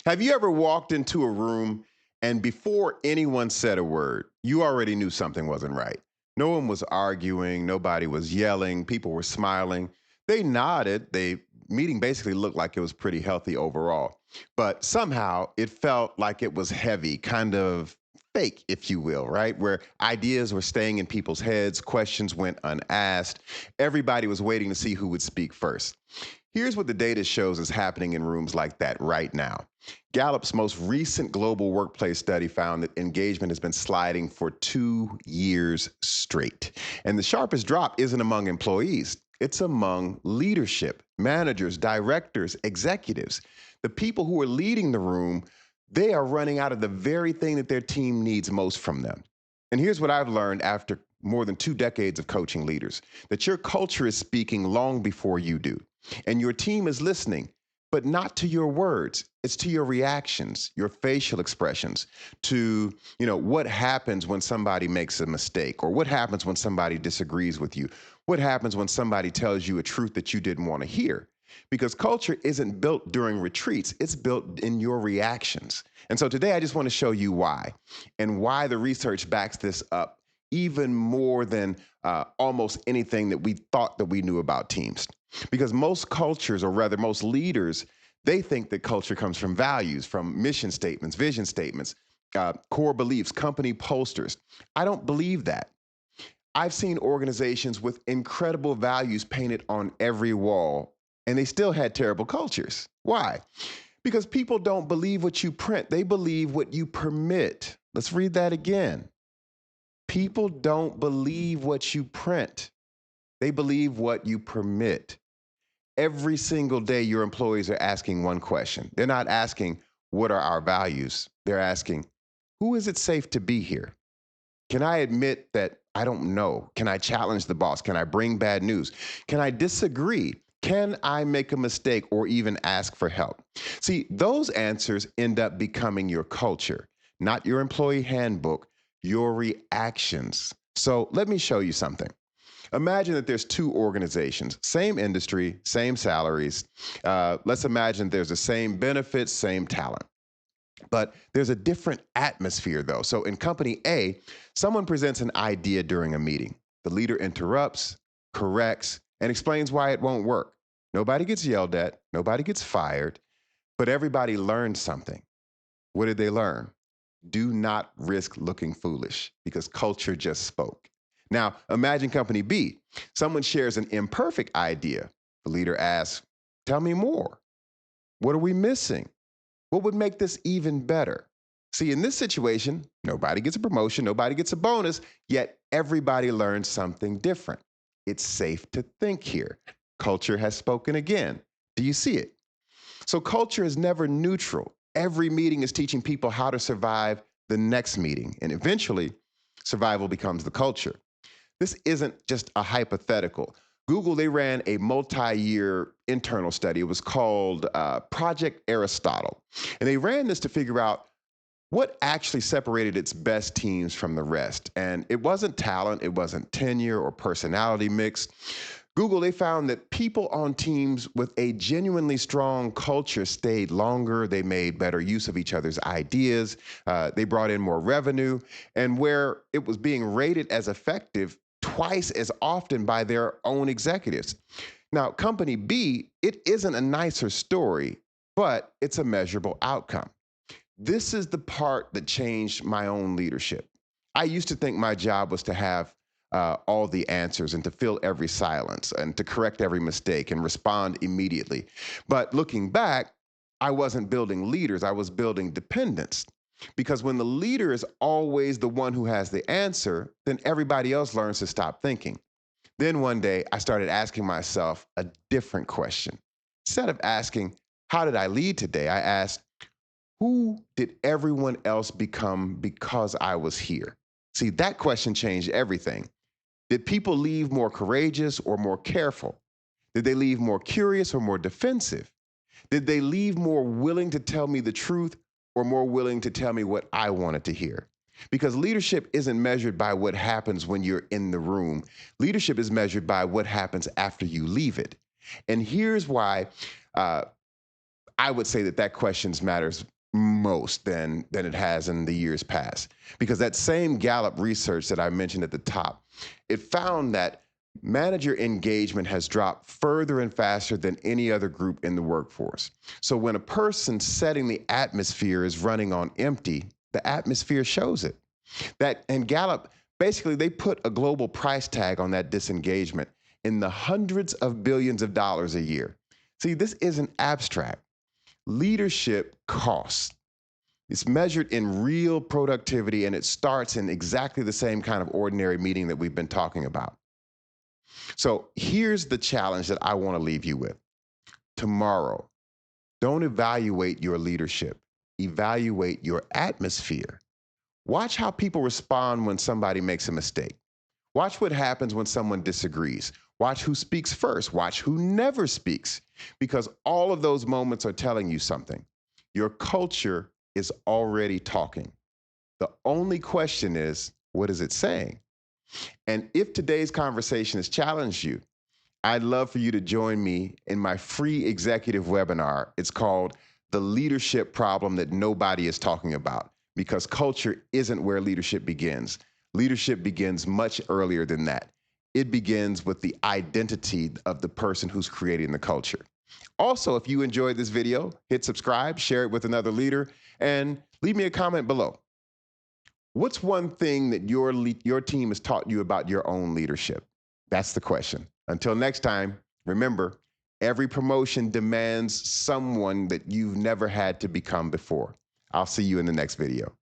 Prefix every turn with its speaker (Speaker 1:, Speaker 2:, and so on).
Speaker 1: Have you ever walked into a room and before anyone said a word, you already knew something wasn't right? No one was arguing, nobody was yelling, people were smiling. They nodded. The meeting basically looked like it was pretty healthy overall. But somehow it felt like it was heavy, kind of fake, if you will, right? Where ideas were staying in people's heads, questions went unasked. Everybody was waiting to see who would speak first. Here's what the data shows is happening in rooms like that right now. Gallup's most recent global workplace study found that engagement has been sliding for 2 years straight. And the sharpest drop isn't among employees, it's among leadership, managers, directors, executives. The people who are leading the room, they are running out of the very thing that their team needs most from them. And here's what I've learned after more than 2 decades of coaching leaders, that your culture is speaking long before you do. And your team is listening, but not to your words. It's to your reactions, your facial expressions, to, what happens when somebody makes a mistake, or what happens when somebody disagrees with you, what happens when somebody tells you a truth that you didn't want to hear. Because culture isn't built during retreats, it's built in your reactions. And so today I just want to show you why, and why the research backs this up even more than almost anything that we thought that we knew about teams. Because most cultures, or rather most leaders, they think that culture comes from values, from mission statements, vision statements, core beliefs, company posters. I don't believe that. I've seen organizations with incredible values painted on every wall, and they still had terrible cultures. Why? Because people don't believe what you print, they believe what you permit. Let's read that again. People don't believe what you print, they believe what you permit. Every single day, your employees are asking one question. They're not asking, what are our values? They're asking, who is it safe to be here? Can I admit that I don't know? Can I challenge the boss? Can I bring bad news? Can I disagree? Can I make a mistake or even ask for help? See, those answers end up becoming your culture, not your employee handbook, your reactions. So let me show you something. Imagine that there's two organizations, same industry, same salaries. Let's imagine there's the same benefits, same talent. But there's a different atmosphere, though. So in company A, someone presents an idea during a meeting. The leader interrupts, corrects, and explains why it won't work. Nobody gets yelled at, nobody gets fired, but everybody learned something. What did they learn? Do not risk looking foolish, because culture just spoke. Now, imagine company B. Someone shares an imperfect idea. The leader asks, tell me more. What are we missing? What would make this even better? See, in this situation, nobody gets a promotion, nobody gets a bonus, yet everybody learns something different. It's safe to think here. Culture has spoken again. Do you see it? So culture is never neutral. Every meeting is teaching people how to survive the next meeting, and eventually, survival becomes the culture. This isn't just a hypothetical. Google, they ran a multi-year internal study. It was called Project Aristotle. And they ran this to figure out what actually separated its best teams from the rest. And it wasn't talent, it wasn't tenure or personality mix. Google, they found that people on teams with a genuinely strong culture stayed longer. They made better use of each other's ideas. They brought in more revenue. And where it was being rated as effective, twice as often by their own executives. Now, company B, it isn't a nicer story, but it's a measurable outcome. This is the part that changed my own leadership. I used to think my job was to have all the answers and to fill every silence and to correct every mistake and respond immediately. But looking back, I wasn't building leaders, I was building dependents. Because when the leader is always the one who has the answer, then everybody else learns to stop thinking. Then one day, I started asking myself a different question. Instead of asking, how did I lead today? I asked, who did everyone else become because I was here? See, that question changed everything. Did people leave more courageous or more careful? Did they leave more curious or more defensive? Did they leave more willing to tell me the truth or more willing to tell me what I wanted to hear? Because leadership isn't measured by what happens when you're in the room. Leadership is measured by what happens after you leave it. And here's why I would say that question matters most than it has in the years past. Because that same Gallup research that I mentioned at the top, it found that manager engagement has dropped further and faster than any other group in the workforce. So when a person setting the atmosphere is running on empty, the atmosphere shows it. That and Gallup basically they put a global price tag on that disengagement in the hundreds of billions of dollars a year. See, this isn't abstract. Leadership costs. It's measured in real productivity and it starts in exactly the same kind of ordinary meeting that we've been talking about. So here's the challenge that I want to leave you with. Tomorrow, don't evaluate your leadership, evaluate your atmosphere. Watch how people respond when somebody makes a mistake. Watch what happens when someone disagrees. Watch who speaks first. Watch who never speaks, because all of those moments are telling you something. Your culture is already talking. The only question is, what is it saying? And if today's conversation has challenged you, I'd love for you to join me in my free executive webinar. It's called The Leadership Problem That Nobody is Talking About, because culture isn't where leadership begins. Leadership begins much earlier than that. It begins with the identity of the person who's creating the culture. Also, if you enjoyed this video, hit subscribe, share it with another leader, and leave me a comment below. What's one thing that your team has taught you about your own leadership? That's the question. Until next time, remember, every promotion demands someone that you've never had to become before. I'll see you in the next video.